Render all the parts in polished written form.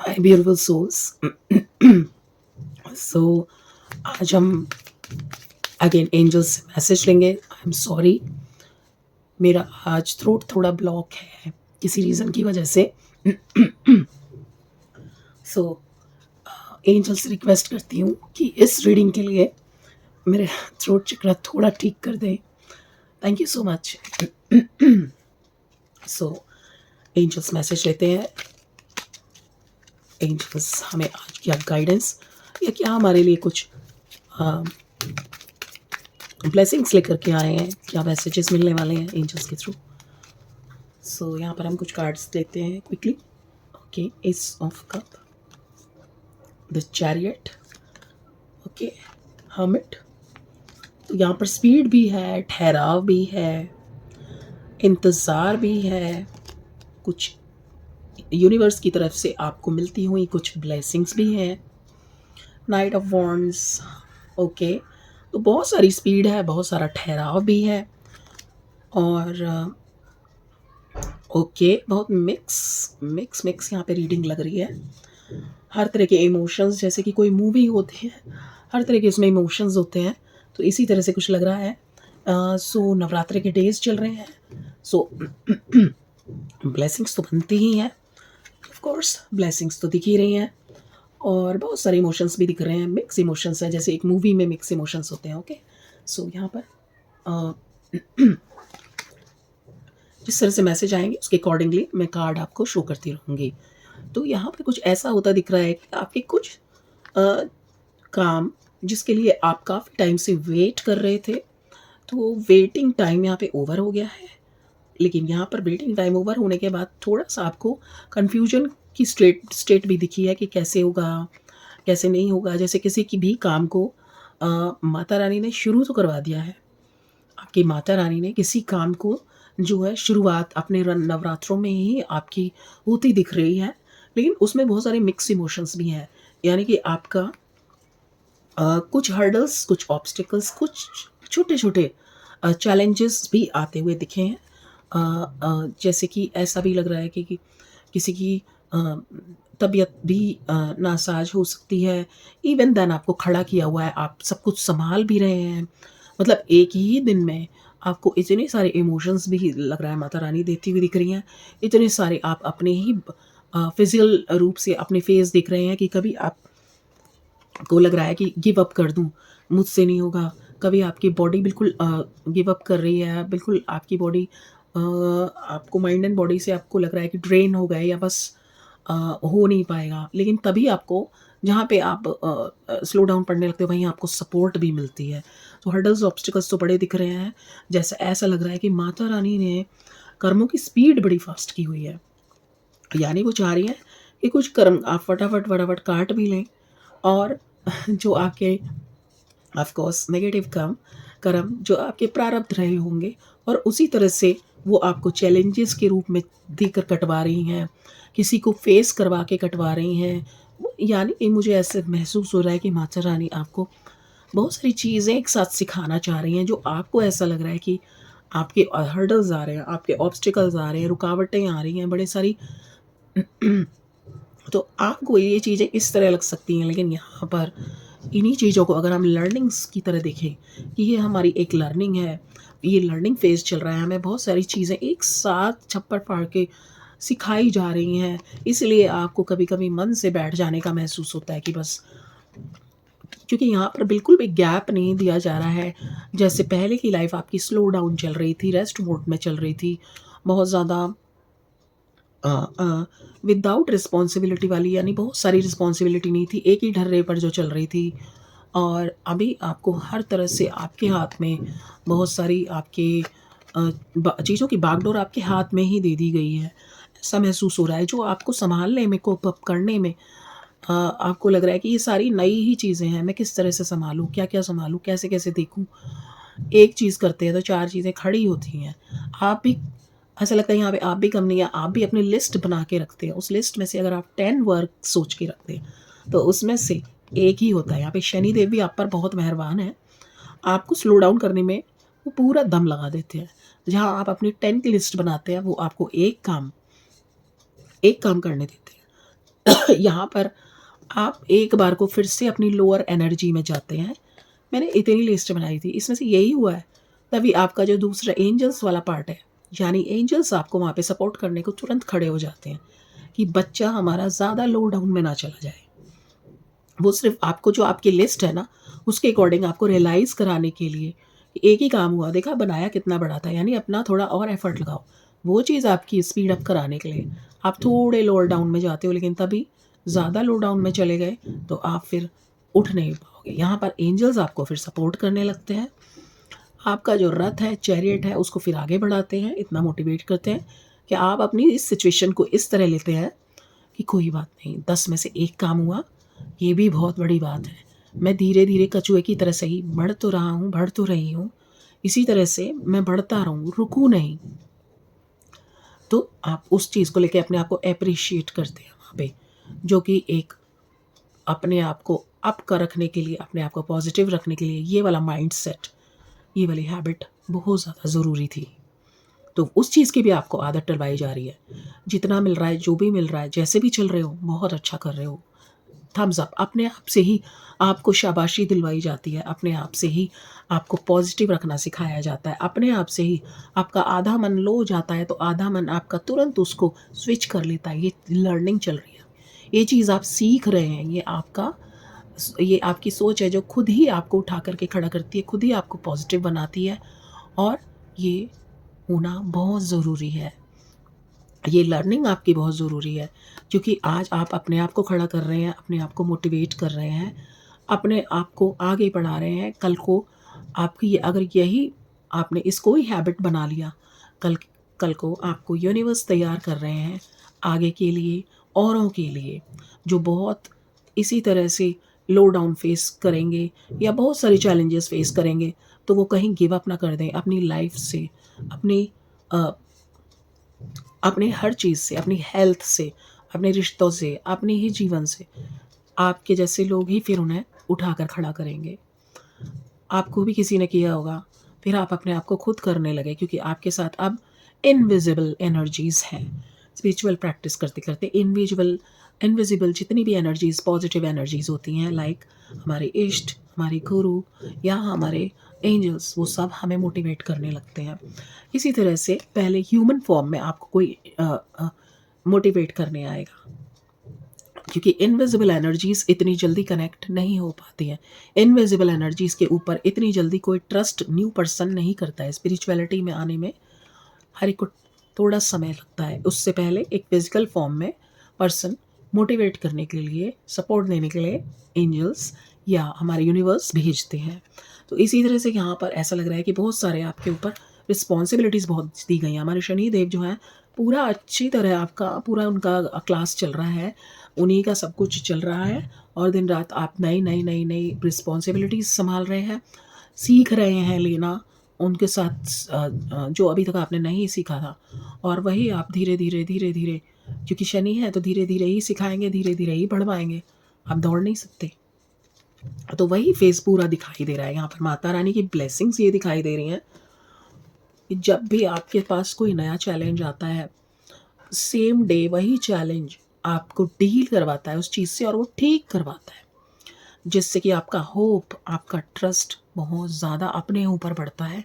हाय beautiful souls. सो आज हम again angels से मैसेज लेंगे। आई एम सॉरी, मेरा आज थ्रोट थोड़ा ब्लॉक है किसी रीज़न की वजह से। सो एंजल से रिक्वेस्ट करती हूँ कि इस रीडिंग के लिए मेरे थ्रोट चक्र थोड़ा ठीक कर दें। Thank you so much. So angels message लेते हैं। एंजल्स हमें आज क्या गाइडेंस या क्या हमारे लिए कुछ ब्लेसिंग्स लेकर के आए हैं, क्या मैसेजेस मिलने वाले हैं एंजल्स के थ्रू। सो यहाँ पर हम कुछ कार्ड्स लेते हैं quickly. Okay, S of cup, the chariot, okay, hermit. तो यहाँ पर स्पीड भी है, ठहराव भी है, इंतज़ार भी है, कुछ यूनिवर्स की तरफ से आपको मिलती हुई कुछ ब्लेसिंग्स भी हैं। Night of wands, okay. तो बहुत सारी स्पीड है, बहुत सारा ठहराव भी है और ओके, बहुत मिक्स मिक्स मिक्स यहाँ पे रीडिंग लग रही है। हर तरह के इमोशंस, जैसे कि कोई मूवी होती है, हर तरह के उसमें इमोशंस होते हैं, तो इसी तरह से कुछ लग रहा है। सो नवरात्रि के डेज चल रहे हैं, सो ब्लेसिंग्स तो बनती ही हैं, ऑफ कोर्स ब्लेसिंग्स तो दिख ही रही हैं और बहुत सारे इमोशंस भी दिख रहे हैं। मिक्स इमोशंस हैं, जैसे एक मूवी में मिक्स इमोशंस होते हैं। ओके, सो यहाँ पर जिस तरह से मैसेज आएंगे उसके अकॉर्डिंगली मैं कार्ड आपको शो करती रहूँगी। तो यहाँ पे कुछ ऐसा होता दिख रहा है कि आपके कुछ काम जिसके लिए आप काफ़ी टाइम से वेट कर रहे थे, तो वेटिंग टाइम यहाँ पे ओवर हो गया है। लेकिन यहाँ पर वेटिंग टाइम ओवर होने के बाद थोड़ा सा आपको कन्फ्यूजन की स्टेट भी दिखी है कि कैसे होगा, कैसे नहीं होगा। जैसे किसी की भी काम को माता रानी ने शुरू तो करवा दिया है, आपकी माता रानी ने किसी काम को जो है शुरुआत अपने नवरात्रों में ही आपकी होती दिख रही है, लेकिन उसमें बहुत सारे मिक्स इमोशंस भी हैं। यानी कि आपका कुछ हर्डल्स, कुछ ऑब्स्टिकल्स, कुछ छोटे छोटे चैलेंजेस भी आते हुए दिखे हैं। जैसे कि ऐसा भी लग रहा है कि किसी की तबीयत भी नासाज हो सकती है। इवन देन आपको खड़ा किया हुआ है, आप सब कुछ संभाल भी रहे हैं। मतलब एक ही दिन में आपको इतने सारे इमोशंस भी लग रहा है माता रानी देती हुई दिख रही हैं। इतने सारे आप अपने ही फिजिकल रूप से अपने फेस देख रहे हैं कि कभी आपको लग रहा है कि गिव अप कर दूं, मुझसे नहीं होगा। कभी आपकी बॉडी बिल्कुल गिव अप कर रही है, बिल्कुल आपकी बॉडी आपको माइंड एंड बॉडी से आपको लग रहा है कि ड्रेन हो गए या बस हो नहीं पाएगा। लेकिन तभी आपको जहाँ पे आप स्लो डाउन पड़ने लगते हो वहीं आपको सपोर्ट भी मिलती है। तो हर्डल्स ऑब्स्टिकल्स तो बड़े दिख रहे हैं। जैसे ऐसा लग रहा है कि माता रानी ने कर्मों की स्पीड बड़ी फास्ट की हुई है। यानी वो चाह रही है कि कुछ कर्म आप फटाफट फटाफट काट भी लें और जो आपके ऑफ कोर्स नेगेटिव कर्म जो आपके प्रारब्ध रहे होंगे, और उसी तरह से वो आपको चैलेंजेस के रूप में देकर कटवा रही हैं, किसी को फेस करवा के कटवा रही हैं। यानी कि मुझे ऐसे महसूस हो रहा है कि माता रानी आपको बहुत सारी चीज़ें एक साथ सिखाना चाह रही हैं, जो आपको ऐसा लग रहा है कि आपके हर्डल्स आ रहे हैं, आपके ऑब्स्टिकल्स आ रहे हैं, रुकावटें आ रही हैं बड़े सारी। तो आपको ये चीज़ें इस तरह लग सकती हैं, लेकिन यहाँ पर इन्हीं चीज़ों को अगर हम लर्निंग्स की तरह देखें कि ये हमारी एक लर्निंग है, ये लर्निंग फेज़ चल रहा है, हमें बहुत सारी चीज़ें एक साथ छप्पर फाड़ के सिखाई जा रही हैं। इसलिए आपको कभी-कभी मन से बैठ जाने का महसूस होता है कि बस, क्योंकि यहाँ पर बिल्कुल भी गैप नहीं दिया जा रहा है। जैसे पहले की लाइफ़ आपकी स्लो डाउन चल रही थी, रेस्ट मोड में चल रही थी, बहुत ज़्यादा विदाउट रिस्पॉन्सिबिलिटी वाली, यानी बहुत सारी रिस्पॉन्सिबिलिटी नहीं थी, एक ही ढर्रे पर जो चल रही थी। और अभी आपको हर तरह से आपके हाथ में बहुत सारी आपके चीज़ों की बागडोर आपके हाथ में ही दे दी गई है। ऐसा महसूस हो रहा है जो आपको संभालने में, कोप अप करने में आपको लग रहा है कि ये सारी नई ही चीज़ें हैं, मैं किस तरह से संभालूँ, क्या क्या संभालूँ, कैसे कैसे देखूँ। एक चीज़ करते हैं तो चार चीज़ें खड़ी होती हैं। आप भी, ऐसा लगता है यहाँ पे आप भी कम नहीं है, आप भी अपनी लिस्ट बना के रखते हैं। उस लिस्ट में से अगर आप 10 वर्क सोच के रखते हैं, तो उसमें से एक ही होता है। यहाँ पे शनि देव भी आप पर बहुत मेहरबान हैं, आपको स्लो डाउन करने में वो पूरा दम लगा देते हैं। जहाँ आप अपनी 10 की लिस्ट बनाते हैं, वो आपको एक काम करने देते हैं। यहाँ पर आप एक बार को फिर से अपनी लोअर एनर्जी में जाते हैं। मैंने इतनी लिस्ट बनाई थी, इसमें से यही हुआ है। तभी आपका जो दूसरा एंजल्स वाला पार्ट है, यानी एंजल्स आपको वहाँ पे सपोर्ट करने को तुरंत खड़े हो जाते हैं कि बच्चा हमारा ज़्यादा लो डाउन में ना चला जाए। वो सिर्फ आपको जो आपकी लिस्ट है ना, उसके अकॉर्डिंग आपको रियलाइज़ कराने के लिए कि एक ही काम हुआ, देखा बनाया कितना बड़ा था, यानी अपना थोड़ा और एफर्ट लगाओ। वो चीज़ आपकी स्पीड अप कराने के लिए आप थोड़े लोअर डाउन में जाते हो, लेकिन तभी ज़्यादा लो डाउन में चले गए तो आप फिर उठ नहीं पाओगे। यहाँ पर एंजल्स आपको फिर सपोर्ट करने लगते हैं। आपका जो रथ है, चैरियट है, उसको फिर आगे बढ़ाते हैं, इतना मोटिवेट करते हैं कि आप अपनी इस सिचुएशन को इस तरह लेते हैं कि कोई बात नहीं, 10 में से 1 काम हुआ, ये भी बहुत बड़ी बात है। मैं धीरे-धीरे कछुए की तरह सही बढ़ तो रहा हूँ, बढ़ तो रही हूँ, इसी तरह से मैं बढ़ता रहूँ, रुकूँ नहीं। तो आप उस चीज़ को लेके अपने आप को एप्रिशिएट करते हैं वहाँ पे, जो कि एक अपने आप को अप का रखने के लिए, अपने आप को पॉजिटिव रखने के लिए ये वाला माइंडसेट, ये वाली हैबिट बहुत ज़्यादा ज़रूरी थी। तो उस चीज़ की भी आपको आदत डलवाई जा रही है। जितना मिल रहा है, जो भी मिल रहा है, जैसे भी चल रहे हो, बहुत अच्छा कर रहे हो। थम्स अप, अपने आप से ही आपको शाबाशी दिलवाई जाती है, अपने आप से ही आपको पॉजिटिव रखना सिखाया जाता है, अपने आप से ही आपका आधा मन लो हो जाता है तो आधा मन आपका तुरंत उसको स्विच कर लेता है। ये लर्निंग चल रही है, ये चीज़ आप सीख रहे हैं, ये आपकी सोच है जो खुद ही आपको उठा करके खड़ा करती है, खुद ही आपको पॉजिटिव बनाती है, और ये होना बहुत ज़रूरी है। ये लर्निंग आपकी बहुत ज़रूरी है, क्योंकि आज आप अपने आप को खड़ा कर रहे हैं, अपने आप को मोटिवेट कर रहे हैं, अपने आप को आगे बढ़ा रहे हैं। कल को आपकी अगर यही आपने इसको ही हैबिट बना लिया, कल कल को आपको यूनिवर्स तैयार कर रहे हैं आगे के लिए, औरों के लिए, जो बहुत इसी तरह से लो डाउन फेस करेंगे या बहुत सारे चैलेंजेस फेस करेंगे, तो वो कहीं गिव अप ना कर दें अपनी लाइफ से, अपनी अ, अपने हर चीज़ से, अपनी हेल्थ से, अपने रिश्तों से, अपने ही जीवन से। आपके जैसे लोग ही फिर उन्हें उठाकर खड़ा करेंगे। आपको भी किसी ने किया होगा, फिर आप अपने आप को खुद करने लगे, क्योंकि आपके साथ अब इनविजिबल एनर्जीज़ हैं। स्पिरिचुअल प्रैक्टिस करते-करते इनविजिबल जितनी भी एनर्जीज़, पॉज़िटिव एनर्जीज़ होती हैं, लाइक हमारे इष्ट, हमारे गुरु या हमारे एंजल्स, वो सब हमें मोटिवेट करने लगते हैं। इसी तरह से पहले ह्यूमन फॉर्म में आपको कोई मोटिवेट करने आएगा, क्योंकि इनविजिबल एनर्जीज़ इतनी जल्दी कनेक्ट नहीं हो पाती हैं। इनविजिबल एनर्जीज़ के ऊपर इतनी जल्दी कोई ट्रस्ट न्यू पर्सन नहीं करता है। स्पिरिचुअलिटी में आने में हर एक को थोड़ा समय लगता है। उससे पहले एक फिज़िकल फॉर्म में पर्सन मोटिवेट करने के लिए, सपोर्ट देने के लिए एंजल्स या हमारे यूनिवर्स भेजते हैं। तो इसी तरह से यहाँ पर ऐसा लग रहा है कि बहुत सारे आपके ऊपर रिस्पॉन्सिबिलिटीज़ बहुत दी गई हैं। हमारे शनिदेव जो हैं, पूरा अच्छी तरह आपका पूरा उनका क्लास चल रहा है, उन्हीं का सब कुछ चल रहा है, और दिन रात आप नई रिस्पॉन्सिबिलिटीज़ संभाल रहे हैं, सीख रहे हैं लेना उनके साथ जो अभी तक आपने नहीं सीखा था, और वही आप धीरे-धीरे, क्योंकि शनि है तो धीरे-धीरे ही सिखाएँगे, धीरे-धीरे ही बढ़वाएँगे, आप दौड़ नहीं सकते। तो वही फ़ेज़ पूरा दिखाई दे रहा है यहाँ पर। माता रानी की ब्लेसिंग्स ये दिखाई दे रही हैं कि जब भी आपके पास कोई नया चैलेंज आता है, सेम डे वही चैलेंज आपको डील करवाता है उस चीज़ से, और वो ठीक करवाता है, जिससे कि आपका होप, आपका ट्रस्ट बहुत ज़्यादा अपने ऊपर बढ़ता है,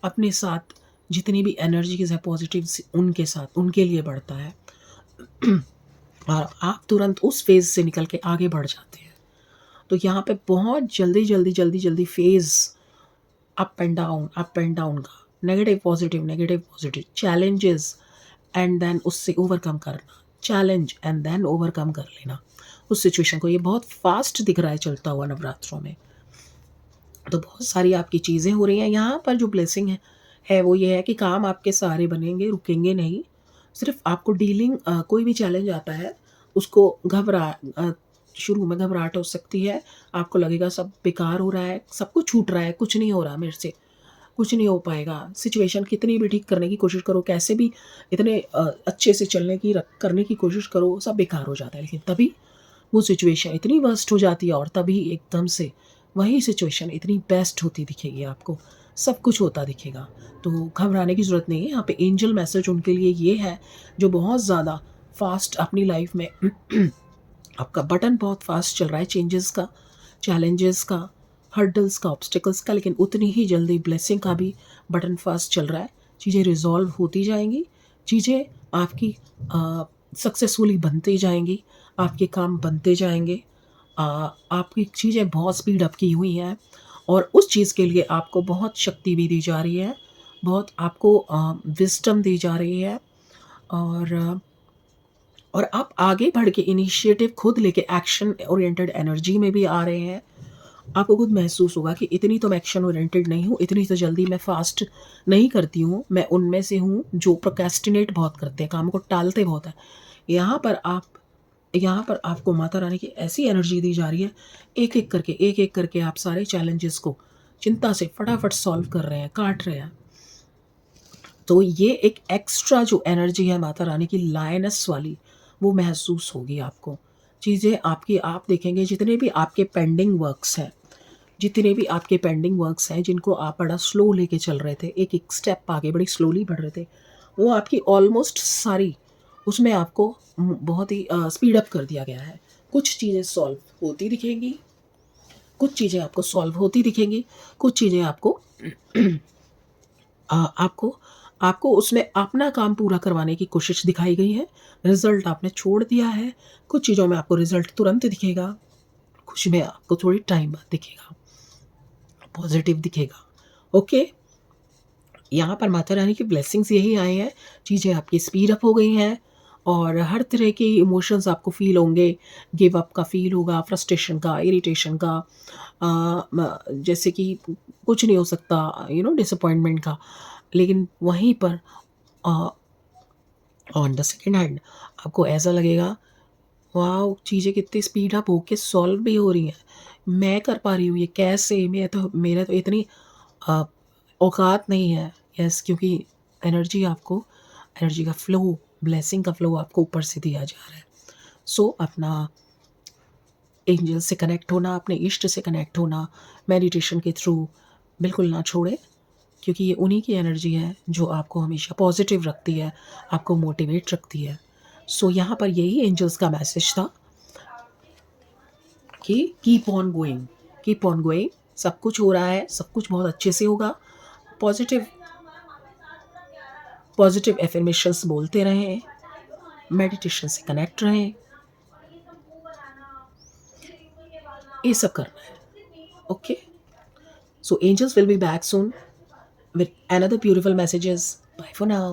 अपने साथ जितनी भी एनर्जीज़ है पॉजिटिव उनके साथ, उनके लिए बढ़ता है, और आप तुरंत उस फेज़ से निकल के आगे बढ़ जाते हैं। तो यहाँ पे बहुत जल्दी फ़ेज़ अप एंड डाउन का, negative positive challenges and then उससे ओवरकम करना, चैलेंज एंड देन ओवरकम कर लेना उस सिचुएशन को। ये बहुत फास्ट दिख रहा है चलता हुआ नवरात्रों में। तो बहुत सारी आपकी चीज़ें हो रही हैं। यहाँ पर जो ब्लेसिंग है वो ये है कि काम आपके सारे बनेंगे, रुकेंगे नहीं। सिर्फ़ आपको डीलिंग कोई भी चैलेंज आता है, उसको शुरू में घबराहट हो सकती है, आपको लगेगा सब बेकार हो रहा है, सब कुछ छूट रहा है, कुछ नहीं हो रहा मेरे से, कुछ नहीं हो पाएगा। सिचुएशन कितनी भी ठीक करने की कोशिश करो, कैसे भी इतने अच्छे से करने की कोशिश करो, सब बेकार हो जाता है। लेकिन तभी वो सिचुएशन इतनी वर्स्ट हो जाती है, और तभी एकदम से वही सिचुएशन इतनी बेस्ट होती दिखेगी आपको, सब कुछ होता दिखेगा। तो घबराने की ज़रूरत नहीं है। यहाँ पे एंजल मैसेज उनके लिए ये है, जो बहुत ज़्यादा फ़ास्ट अपनी लाइफ में आपका बटन बहुत फास्ट चल रहा है चेंजेस का, चैलेंजेस का, हर्डल्स का, ऑब्स्टिकल्स का, लेकिन उतनी ही जल्दी ब्लेसिंग का भी बटन फास्ट चल रहा है। चीज़ें रिजॉल्व होती जाएंगी, चीज़ें आपकी सक्सेसफुली बनती जाएंगी, आपके काम बनते जाएंगे। आपकी चीज़ें बहुत स्पीड अप की हुई हैं और उस चीज़ के लिए आपको बहुत शक्ति भी दी जा रही है, बहुत आपको विज़डम दी जा रही है। और और आप आगे बढ़ के इनिशिएटिव खुद लेके एक्शन ओरिएंटेड एनर्जी में भी आ रहे हैं। आपको खुद महसूस होगा कि इतनी तो मैं एक्शन ओरिएंटेड नहीं हूँ, इतनी तो जल्दी मैं फास्ट नहीं करती हूँ, मैं उनमें से हूँ जो प्रोक्रेस्टिनेट बहुत करते हैं, काम को टालते बहुत हैं। यहाँ पर आप यहाँ पर आपको माता रानी की ऐसी एनर्जी दी जा रही है, एक-एक करके आप सारे चैलेंजेस को चिंता से फटाफट सॉल्व कर रहे हैं, काट रहे हैं। तो ये एक एक्स्ट्रा जो एनर्जी है माता रानी की लायनेस वाली, वो महसूस होगी आपको। चीज़ें आपकी आप देखेंगे जितने भी आपके पेंडिंग वर्क्स हैं जिनको आप बड़ा स्लो लेके चल रहे थे, एक-एक स्टेप आगे बड़ी स्लोली बढ़ रहे थे, वो आपकी ऑलमोस्ट सारी उसमें आपको बहुत ही स्पीड अप कर दिया गया है। कुछ चीज़ें सॉल्व होती दिखेंगी, कुछ चीज़ें आपको सॉल्व होती दिखेंगी, कुछ चीज़ें आपको आपको उसमें अपना काम पूरा करवाने की कोशिश दिखाई गई है। रिज़ल्ट आपने छोड़ दिया है। कुछ चीज़ों में आपको रिज़ल्ट तुरंत दिखेगा, कुछ में आपको थोड़ी टाइम बाद दिखेगा, पॉज़िटिव दिखेगा। ओके? यहाँ पर माता रानी की ब्लेसिंग्स यही आए हैं, चीज़ें आपकी स्पीड अप हो गई हैं और हर तरह के इमोशंस आपको फ़ील होंगे, गिव अप का फ़ील होगा, फ्रस्ट्रेशन का, इरिटेशन का, जैसे कि कुछ नहीं हो सकता, डिसअपॉइंटमेंट का। लेकिन वहीं पर ऑन द सेकंड हैंड आपको ऐसा लगेगा, वाओ! चीज़ें कितनी स्पीड अप होके सॉल्व भी हो रही हैं। मैं कर पा रही हूँ ये कैसे? मेरा तो इतनी अ, औकात नहीं है। यस, क्योंकि एनर्जी का फ्लो, ब्लेसिंग का फ्लो आपको ऊपर से दिया जा रहा है। सो अपना एंजल से कनेक्ट होना, अपने इष्ट से कनेक्ट होना मेडिटेशन के थ्रू बिल्कुल ना छोड़ें, क्योंकि ये उन्हीं की एनर्जी है जो आपको हमेशा पॉजिटिव रखती है, आपको मोटिवेट रखती है। सो यहाँ पर यही एंजल्स का मैसेज था कि कीप ऑन गोइंग, सब कुछ हो रहा है, सब कुछ बहुत अच्छे से होगा। पॉजिटिव पॉजिटिव एफर्मेशंस बोलते रहें, मेडिटेशन से कनेक्ट रहें, ये सब करना है। Okay? So angels will be back soon with another beautiful messages. Bye for now.